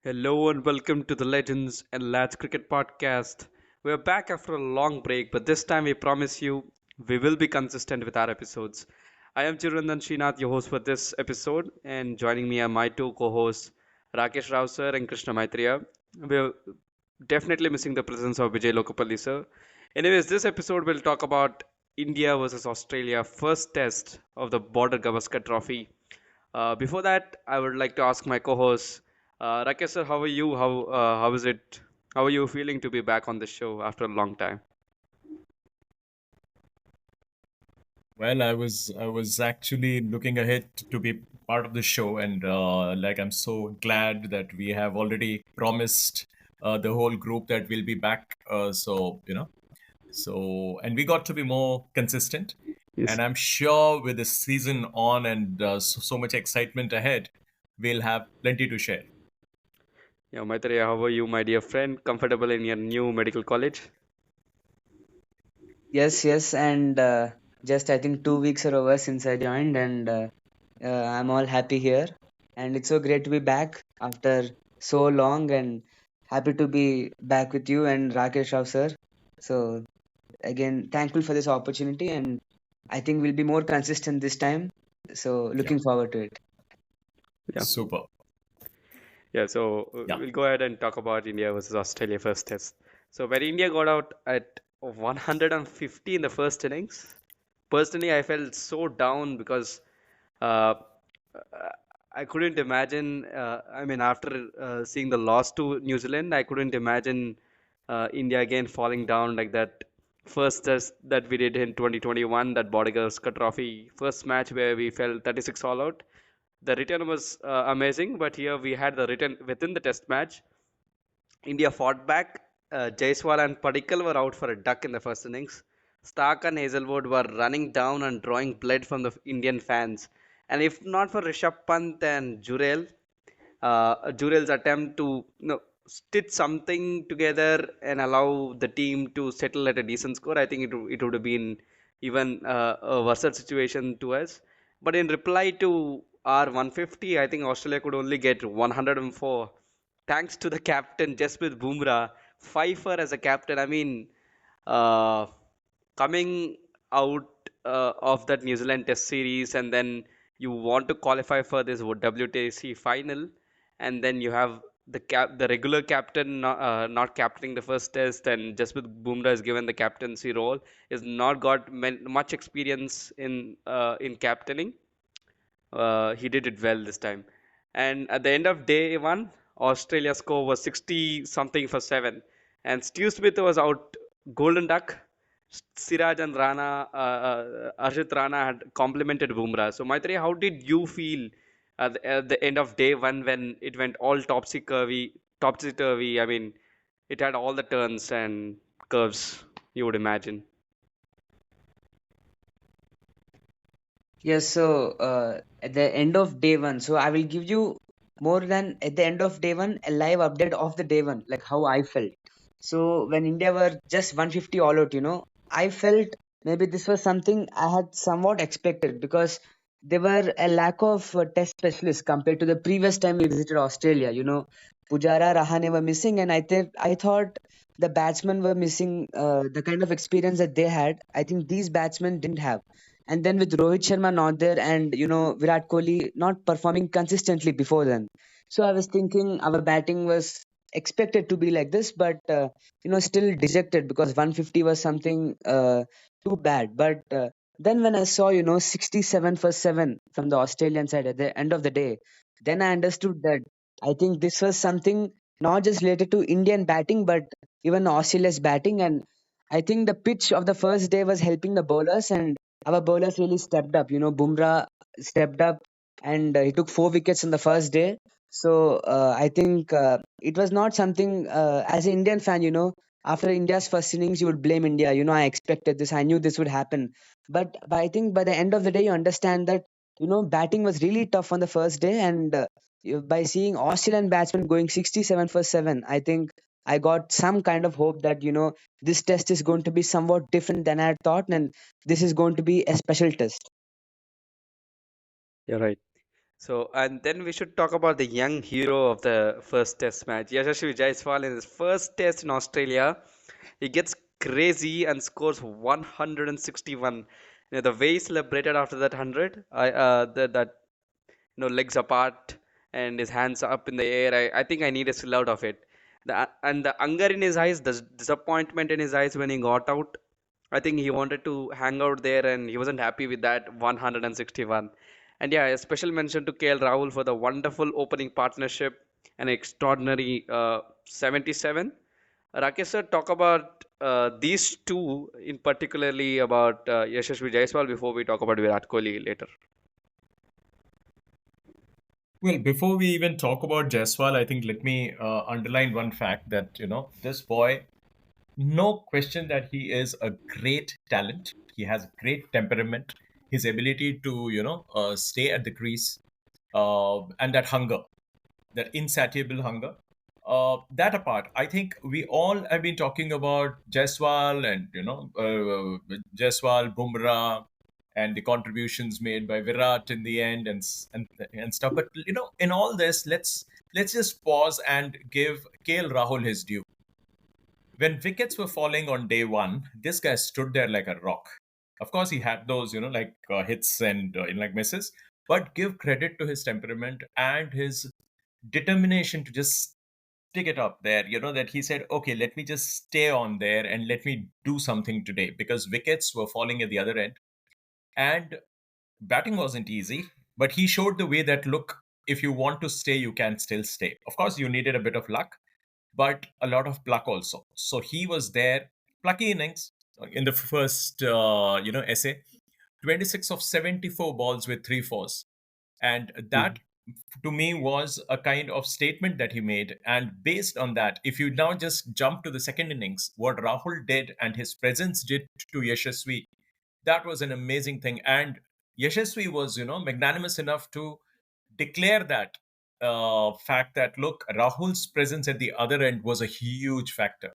Hello and welcome to the Legends and Lads Cricket Podcast. We're back after a long break, but this time we promise you we will be consistent with our episodes. I am Chirandan Srinath, your host for this episode, and joining me are my two co-hosts, Rakesh Rao sir and Krishna Maitreya. We're definitely missing the presence of Vijay Lokapalli sir. Anyways, this episode will talk about India versus Australia first test of the Border Gavaskar Trophy. Before that, I would like to ask my co-host, Rakesh sir, how are you? How is it? How are you feeling to be back on the show after a long time? Well, I was actually looking ahead to be part of the show, and I'm so glad that we have already promised the whole group that we'll be back. And we got to be more consistent. Yes. And I'm sure with the season on and so much excitement ahead, we'll have plenty to share. Yeah, Maitreya, how are you, my dear friend? Comfortable in your new medical college? Yes, and just I think 2 weeks are over since I joined, and I'm all happy here. And it's so great to be back after so long, and happy to be back with you and Rakesh Rao sir. So again, thankful for this opportunity, and I think we'll be more consistent this time. So Yeah, looking forward to it. Yeah. super. Yeah, so Yeah. we'll go ahead and talk about India versus Australia first test. So where India got out at 150 in the first innings, personally I felt so down because uh, I couldn't imagine. I mean, after seeing the loss to New Zealand, I couldn't imagine India again falling down like that. First test that we did in 2021, that Bordar Gavaskar Trophy, first match where we fell 36 all out. The return was amazing, but here we had the return within the test match. India fought back. Jaiswal and Padikkal were out for a duck in the first innings. Stark and Hazelwood were running down and drawing blood from the Indian fans. And if not for Rishabh Pant and Jurel's attempt to stitch something together and allow the team to settle at a decent score, I think it would have been even a worse situation to us. But in reply to our 150, I think Australia could only get 104 thanks to the captain Jasprit Bumrah, Pfeiffer as a captain. I mean, uh, coming out of that New Zealand Test series, and then you want to qualify for this WTC final, and then you have the regular captain not captaining the first test, and Jasprit Bumrah is given the captaincy role, is not got much experience in captaining. He did it well this time. And at the end of day one, Australia's score was 60 something for 7. And Stu Smith was out golden duck. Siraj and Arshit Rana had complimented Bumrah. So, Maitri, how did you feel at the end of day one when it went all topsy turvy? I mean, it had all the turns and curves you would imagine. Yes, so at the end of day one, so I will give you more than at the end of day one, a live update of the day one, like how I felt. So when India were just 150 all out, I felt maybe this was something I had somewhat expected because there were a lack of test specialists compared to the previous time we visited Australia. Pujara, Rahane were missing, and I thought the batsmen were missing the kind of experience that they had. I think these batsmen didn't have. And then with Rohit Sharma not there and Virat Kohli not performing consistently before then. So I was thinking our batting was expected to be like this, but still dejected because 150 was something too bad. But then when I saw 67 for 7 from the Australian side at the end of the day, then I understood that I think this was something not just related to Indian batting but even Australia's batting. And I think the pitch of the first day was helping the bowlers, and our bowlers really stepped up. Bumrah stepped up and he took 4 wickets in the first day. So I think it was not something as an Indian fan, after India's first innings, you would blame India. I expected this. I knew this would happen. But I think by the end of the day, you understand that, batting was really tough on the first day. And by seeing Australian batsmen going 67 for 7, I think I got some kind of hope that, this test is going to be somewhat different than I had thought. And this is going to be a special test. You're right. So, and then we should talk about the young hero of the first test match, Yashasvi Jaiswal in his first test in Australia. He gets crazy and scores 161. The way he celebrated after that 100, that legs apart and his hands up in the air. I think I need a still out of it. And the anger in his eyes, the disappointment in his eyes when he got out. I think he wanted to hang out there and he wasn't happy with that 161. And yeah, a special mention to KL Rahul for the wonderful opening partnership and extraordinary 77. Rakesh sir, talk about these two in particularly about Yashasvi Jaiswal before we talk about Virat Kohli later. Well, before we even talk about Jaiswal, I think let me underline one fact that, this boy, no question that he is a great talent. He has great temperament. His ability to, stay at the crease, and that hunger, that insatiable hunger. That apart, I think we all have been talking about Jaiswal and Jaiswal, Bumrah, and the contributions made by Virat in the end and stuff. But in all this, let's just pause and give KL Rahul his due. When wickets were falling on day one, this guy stood there like a rock. Of course, he had those, hits and like misses, but give credit to his temperament and his determination to just stick it up there. That he said, okay, let me just stay on there and let me do something today because wickets were falling at the other end. And batting wasn't easy, but he showed the way that, look, if you want to stay, you can still stay. Of course, you needed a bit of luck, but a lot of pluck also. So he was there, plucky innings in the first, essay, 26 of 74 balls with three fours. And that to me was a kind of statement that he made. And based on that, if you now just jump to the second innings, what Rahul did and his presence did to Yashasvi, that was an amazing thing. And Yashasvi was, magnanimous enough to declare that fact that, look, Rahul's presence at the other end was a huge factor.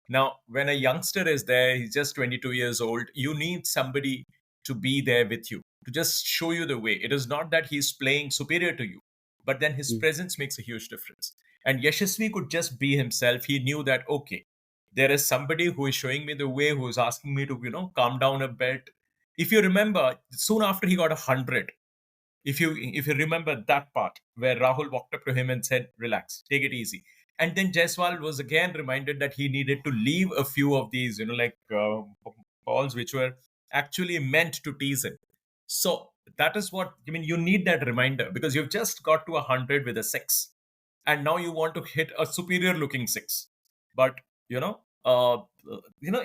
Now, when a youngster is there, he's just 22 years old, you need somebody to be there with you, to just show you the way. It is not that he's playing superior to you, but then his presence makes a huge difference. And Yashasvi could just be himself. He knew that, okay, there is somebody who is showing me the way, who is asking me to, calm down a bit. If you remember, soon after he got 100, if you remember that part where Rahul walked up to him and said, "Relax, take it easy," and then Jaiswal was again reminded that he needed to leave a few of these, balls which were actually meant to tease him. So that is what I mean. You need that reminder because you've just got to 100 with a six, and now you want to hit a superior looking six. But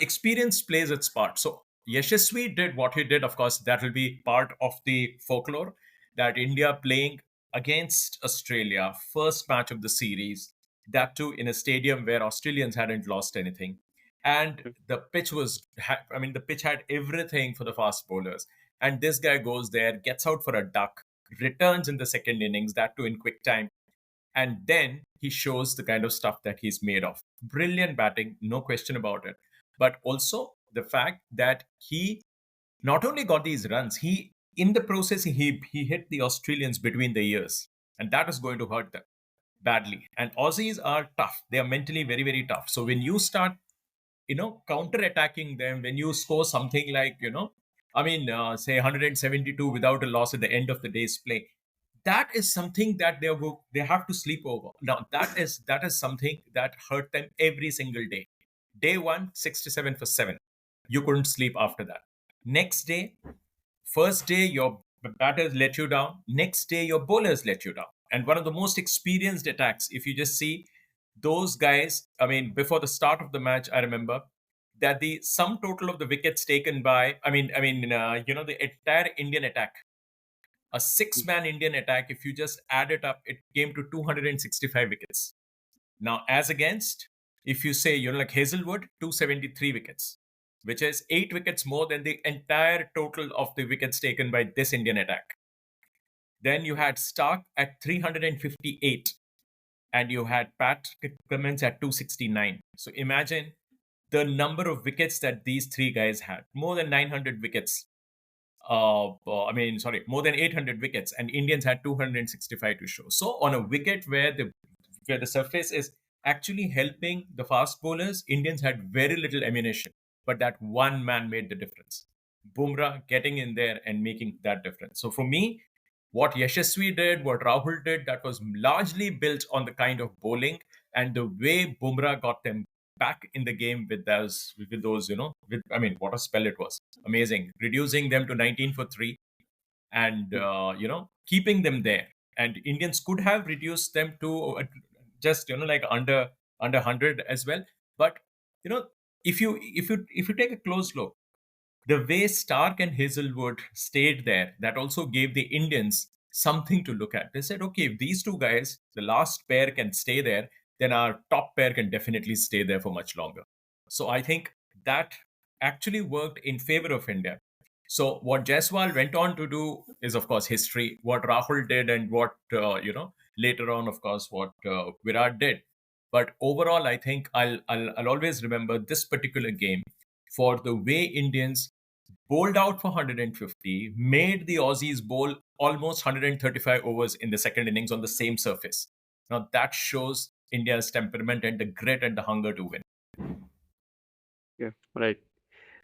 experience plays its part. So Yashasvi did what he did. Of course, that will be part of the folklore that India playing against Australia, first match of the series, that too in a stadium where Australians hadn't lost anything. And the pitch the pitch had everything for the fast bowlers. And this guy goes there, gets out for a duck, returns in the second innings, that too in quick time. And then he shows the kind of stuff that he's made of. Brilliant batting, no question about it. But also the fact that he not only got these runs, he in the process he hit the Australians between the ears, and that is going to hurt them badly. And Aussies are tough; they are mentally very very tough. So when you start, counter attacking them, when you score something like say 172 without a loss at the end of the day's play, that is something that they have to sleep over. Now that is something that hurt them every single day. Day one, 67 for 7. You couldn't sleep after that. Next day, first day, your batters let you down. Next day, your bowlers let you down. And one of the most experienced attacks, if you just see those guys, before the start of the match, I remember that the sum total of the wickets taken by, the entire Indian attack, a six-man Indian attack, if you just add it up, it came to 265 wickets. Now, as against, if you say, like Hazelwood, 273 wickets, which is 8 wickets more than the entire total of the wickets taken by this Indian attack. Then you had Stark at 358, and you had Pat Cummins at 269. So imagine the number of wickets that these three guys had, more than 900 wickets. I mean, sorry, more than 800 wickets, and Indians had 265 to show. So on a wicket where the surface is actually helping the fast bowlers, Indians had very little ammunition, but that one man made the difference. Bumrah getting in there and making that difference. So for me, what Yashasvi did, what Rahul did, that was largely built on the kind of bowling and the way Bumrah got them back in the game with those, with, I mean, what a spell it was. Amazing. Reducing them to 19 for 3 and, keeping them there. And Indians could have reduced them to just, like under 100 as well. But, you know, if you take a close look, the way Stark and Hazelwood stayed there, that also gave the Indians something to look at. They said, okay, if these two guys, the last pair, can stay there, then our top pair can definitely stay there for much longer. So I think that actually worked in favor of India. So what Jaiswal went on to do is, of course, history. What Rahul did and what, later on, of course, what Virat did. But overall, I think I'll always remember this particular game for the way Indians bowled out for 150, made the Aussies bowl almost 135 overs in the second innings on the same surface. Now that shows India's temperament and the grit and the hunger to win. Yeah, right.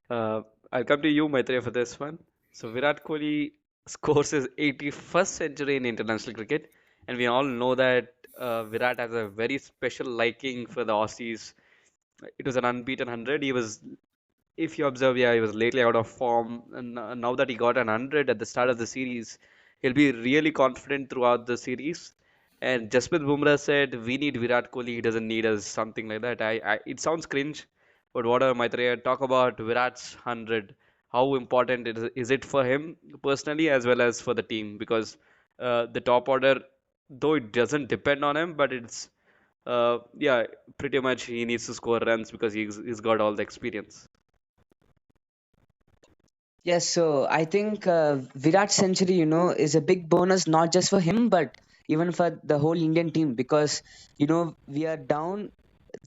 Uh, I'll come to you, Maitreya, for this one. So Virat Kohli scores his 81st century in international cricket, and we all know that Virat has a very special liking for the Aussies. It was an unbeaten 100. He was, if you observe, yeah, he was lately out of form, and now that he got an 100 at the start of the series, he'll be really confident throughout the series. And Jasprit Bumrah said, "We need Virat Kohli. He doesn't need us." Something like that. It sounds cringe, but whatever, Maitreya, talk about Virat's 100. How important is it for him personally as well as for the team? Because the top order, though it doesn't depend on him, but yeah, pretty much he needs to score runs because he's got all the experience. Yes, so I think Virat century, is a big bonus not just for him but even for the whole Indian team because we are down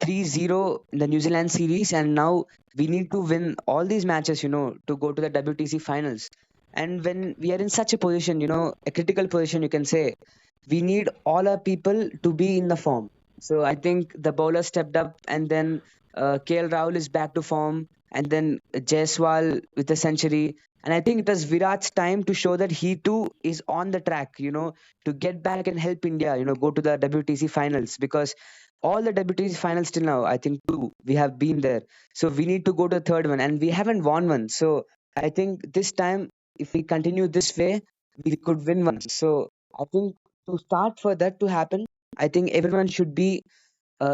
3-0 in the New Zealand series, and now we need to win all these matches, to go to the WTC finals. And when we are in such a position, a critical position, you can say, we need all our people to be in the form. So I think the bowler stepped up, and then KL Rahul is back to form, and then Jaiswal with a century. And I think it was Virat's time to show that he too is on the track, to get back and help India, go to the WTC finals because all the WTC finals till now, I think two, we have been there. So we need to go to the third one, and we haven't won one. So I think this time, if we continue this way, we could win one. So I think to start for that to happen, I think everyone should be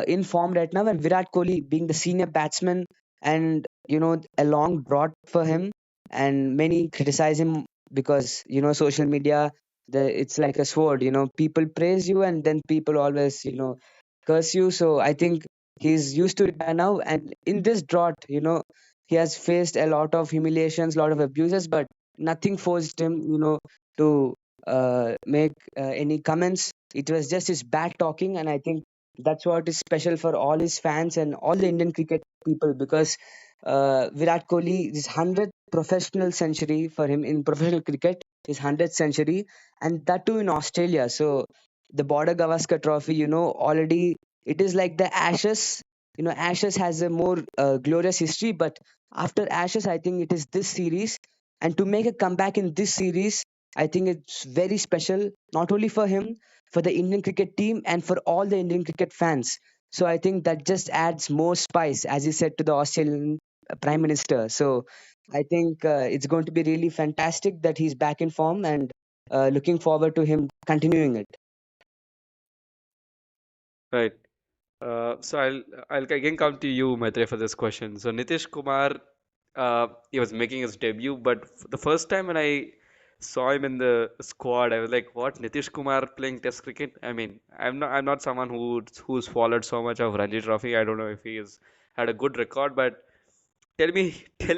in form right now. And Virat Kohli being the senior batsman, and a long drought for him, and many criticize him because social media, it's like a sword. People praise you, and then people always curse you. So I think he's used to it by now. And in this drought, he has faced a lot of humiliations, a lot of abuses, but nothing forced him, to make any comments. It was just his bad talking, and I think that's what is special for all his fans and all the Indian cricket people because Virat Kohli, his 100th professional century for him in professional cricket, his 100th century, and that too in Australia. So the Bordar Gavaskar Trophy, already it is like the Ashes. Ashes has a more glorious history, but after Ashes, I think it is this series. And to make a comeback in this series, I think it's very special, not only for him, for the Indian cricket team, and for all the Indian cricket fans. So I think that just adds more spice, as you said, to the Australian Prime Minister. So I think it's going to be really fantastic that he's back in form, and looking forward to him continuing it. Right. So I'll again come to you, Maitre, for this question. So Nitish Kumar, he was making his debut, but the first time when I saw him in the squad, I was like, "What? Nitish Kumar playing Test cricket?" I mean, I'm not someone who's followed so much of Ranji Trophy. I don't know if he has had a good record, but tell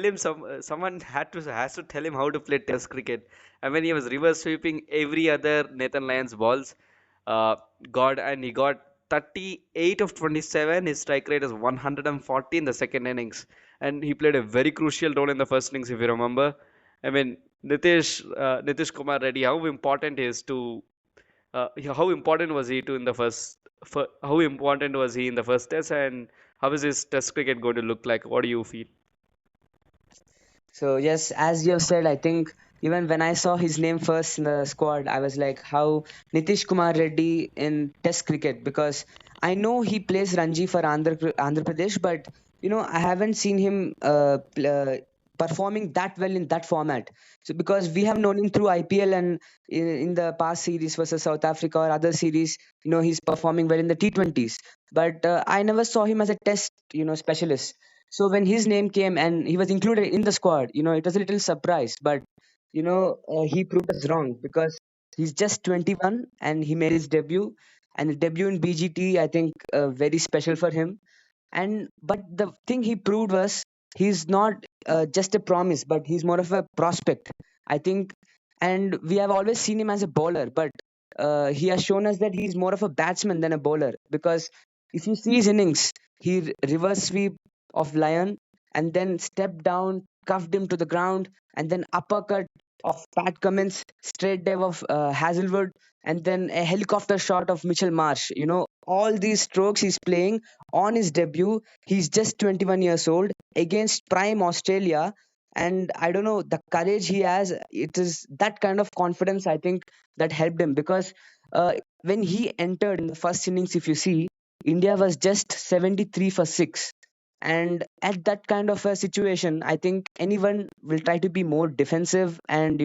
him someone has to tell him how to play Test cricket. I mean, he was reverse sweeping every other Nathan Lyon's balls. Uh, he got 38 of 27. His strike rate is 140 in the second innings, and he played a very crucial role in the first innings, if you remember. I mean, Nitish Kumar Reddy, how important is to how important was he to in the how important was he in the first test, and how is his test cricket going to look like? What do you feel? So yes, as you have said, I think even when I saw his name first in the squad, I was like, how Nitish Kumar Reddy in Test cricket? Because I know he plays Ranji for Andhra Pradesh, but I haven't seen him performing that well in that format. So because we have known him through IPL and in the past series versus South Africa or other series, he's performing well in the T20s. But I never saw him as a Test specialist. So when his name came and he was included in the squad, it was a little surprise. But he proved us wrong because he's just 21 and he made his debut. And the debut in BGT, I think, very special for him. And but the thing he proved was he's not just a promise, but he's more of a prospect, I think. And we have always seen him as a bowler, but he has shown us that he's more of a batsman than a bowler. Because if you see his innings, he reverse sweep of Lion and then step down, cuffed him to the ground, and then uppercut of Pat Cummins, straight dive of Hazelwood, and then a helicopter shot of Mitchell Marsh. All these strokes he's playing on his debut. He's just 21 years old against prime Australia. And I don't know, the courage he has, it is that kind of confidence, I think, that helped him. Because when he entered in the first innings, if you see, India was just 73 for 6. And at that kind of a situation, I think anyone will try to be more defensive. And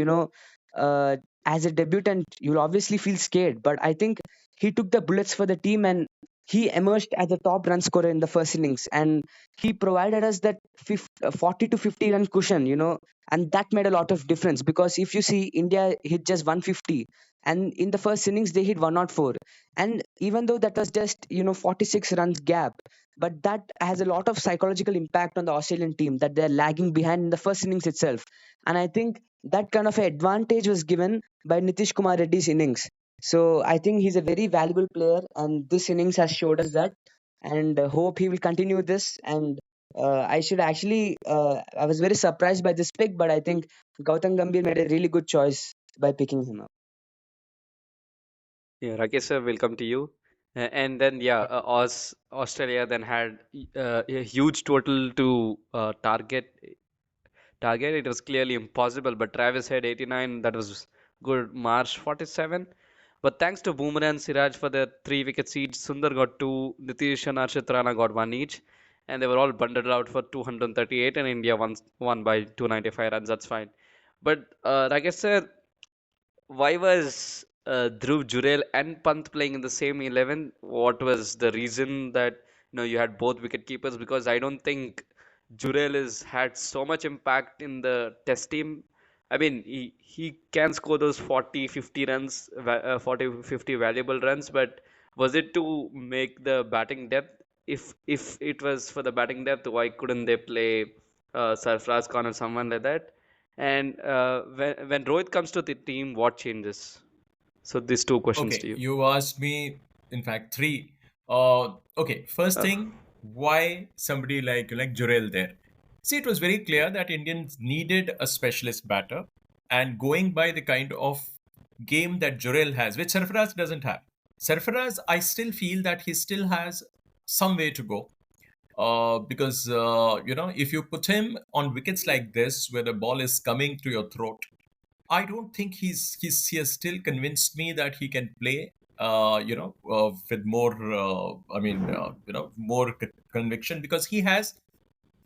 uh, as a debutant, you'll obviously feel scared. But I think he took the bullets for the team, and he emerged as a top run scorer in the first innings. And he provided us that 40 to 50 run cushion, and that made a lot of difference. Because if you see, India hit just 150, and in the first innings they hit 104. And even though that was just 46 runs gap, but that has a lot of psychological impact on the Australian team, that they're lagging behind in the first innings itself. And I think that kind of advantage was given by Nitish Kumar Reddy's innings. So I think he's a very valuable player, and this innings has showed us that. And hope he will continue this. And I should actually, I was very surprised by this pick, but I think Gautam Gambhir made a really good choice by picking him up. Yeah, Rakesh sir, welcome to you. And then yeah, Australia then had a huge total to target. It was clearly impossible, but Travis had 89. That was good. Marsh 47. But thanks to Bumrah and Siraj for their 3 wickets each, Sundar got two, Nitish and Arshit Rana got one each, and they were all bundled out for 238, and India won by 295 runs. That's fine. But like I said, why was Dhruv Jurel and Pant playing in the same 11? What was the reason that you had both wicket keepers? Because I don't think Jurel has had so much impact in the test team. I mean, he can score those 40, 50 runs, 40, 50 valuable runs, but was it to make the batting depth? If it was for the batting depth, why couldn't they play Sarfraz Khan or someone like that? And when Rohit comes to the team, what changes? So these two questions to Okay, you. you asked me, in fact, three. Okay, first Uh, thing, why somebody like Jurel there? See, it was very clear that Indians needed a specialist batter, and going by the kind of game that Jurel has, which Sarfaraz doesn't have. Sarfaraz, I still feel that he still has some way to go. Because if you put him on wickets like this, where the ball is coming to your throat, I don't think he has still convinced me that he can play. With more, more conviction, because he has,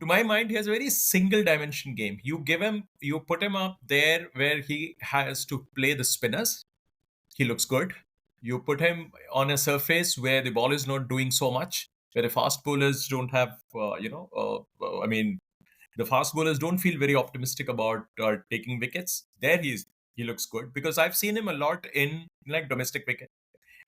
to my mind, he has a very single dimension game. You put him up there where he has to play the spinners, he looks good. You put him on a surface where the ball is not doing so much, where the fast bowlers don't have, the fast bowlers don't feel very optimistic about taking wickets. There he looks good, because I've seen him a lot in like domestic cricket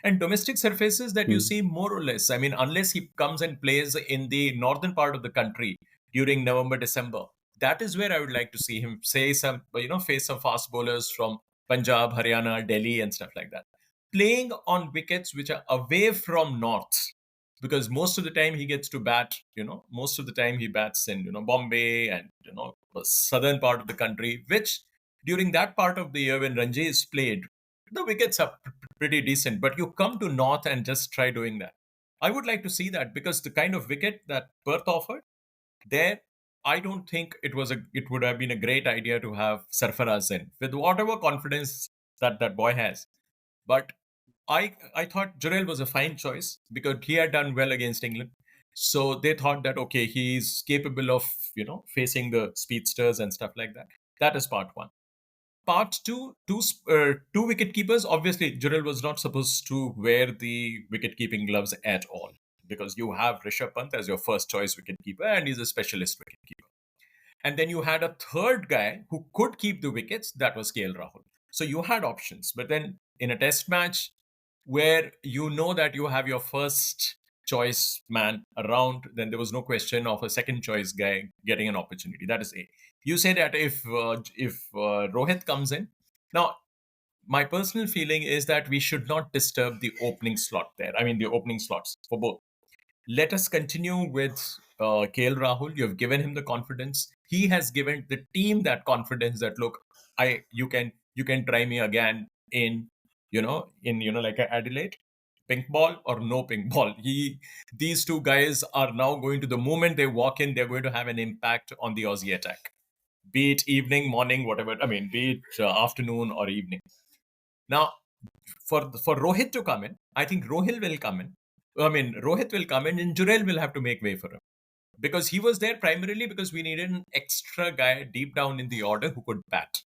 and domestic surfaces that you hmm. see more or less. I mean, unless he comes and plays in the northern part of the country during November, December, that is where I would like to see him say some, face some fast bowlers from Punjab, Haryana, Delhi, and stuff like that. Playing on wickets which are away from north, because most of the time he gets to bat, most of the time he bats in, Bombay and, the southern part of the country, which during that part of the year when Ranji is played, the wickets are pretty decent. But you come to North and just try doing that. I would like to see that, because the kind of wicket that Perth offered there, I don't think it would have been a great idea to have Sarfaraz in with whatever confidence that that boy has. But I thought Jurel was a fine choice because he had done well against England. So they thought that okay, he's capable of facing the speedsters and stuff like that. That is part one. Part two, two wicket keepers. Obviously, Jurel was not supposed to wear the wicket keeping gloves at all, because you have Rishabh Pant as your first choice wicket keeper, and he's a specialist wicket keeper. And then you had a third guy who could keep the wickets, that was KL Rahul. So you had options. But then in a test match where you know that you have your first choice man around, then there was no question of a second choice guy getting an opportunity. That is A. You say that if Rohit comes in, now my personal feeling is that we should not disturb the opening slot there. I mean, the opening slots for both. Let us continue with KL Rahul. You've given him the confidence. He has given the team that confidence that look, you can try me again in like a Adelaide, pink ball or no pink ball. These two guys are now going to, the moment they walk in, they're going to have an impact on the Aussie attack. Be it evening, morning, whatever. I mean, be it afternoon or evening. Now, for Rohit to come in, I think Rohit will come in. I mean, Rohit will come in, and Jurel will have to make way for him, because he was there primarily because we needed an extra guy deep down in the order who could bat,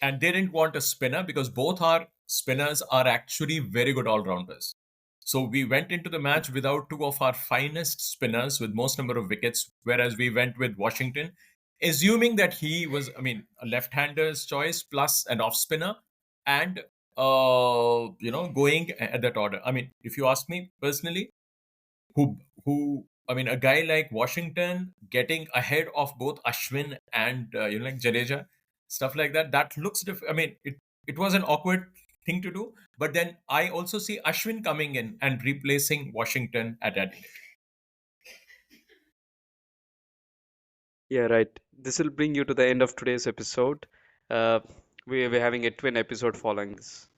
and they didn't want a spinner because both our spinners are actually very good all rounders. So we went into the match without two of our finest spinners with most number of wickets, whereas we went with Washington, assuming that he was, I mean, a left-hander's choice plus an off spinner, and going at that order. I mean, if you ask me personally, who I mean, a guy like Washington getting ahead of both Ashwin and like Jadeja, stuff like that. That looks different. I mean, it was an awkward thing to do, but then I also see Ashwin coming in and replacing Washington at Adelaide. Yeah, right. This will bring you to the end of today's episode. Uh, we're having a twin episode following this.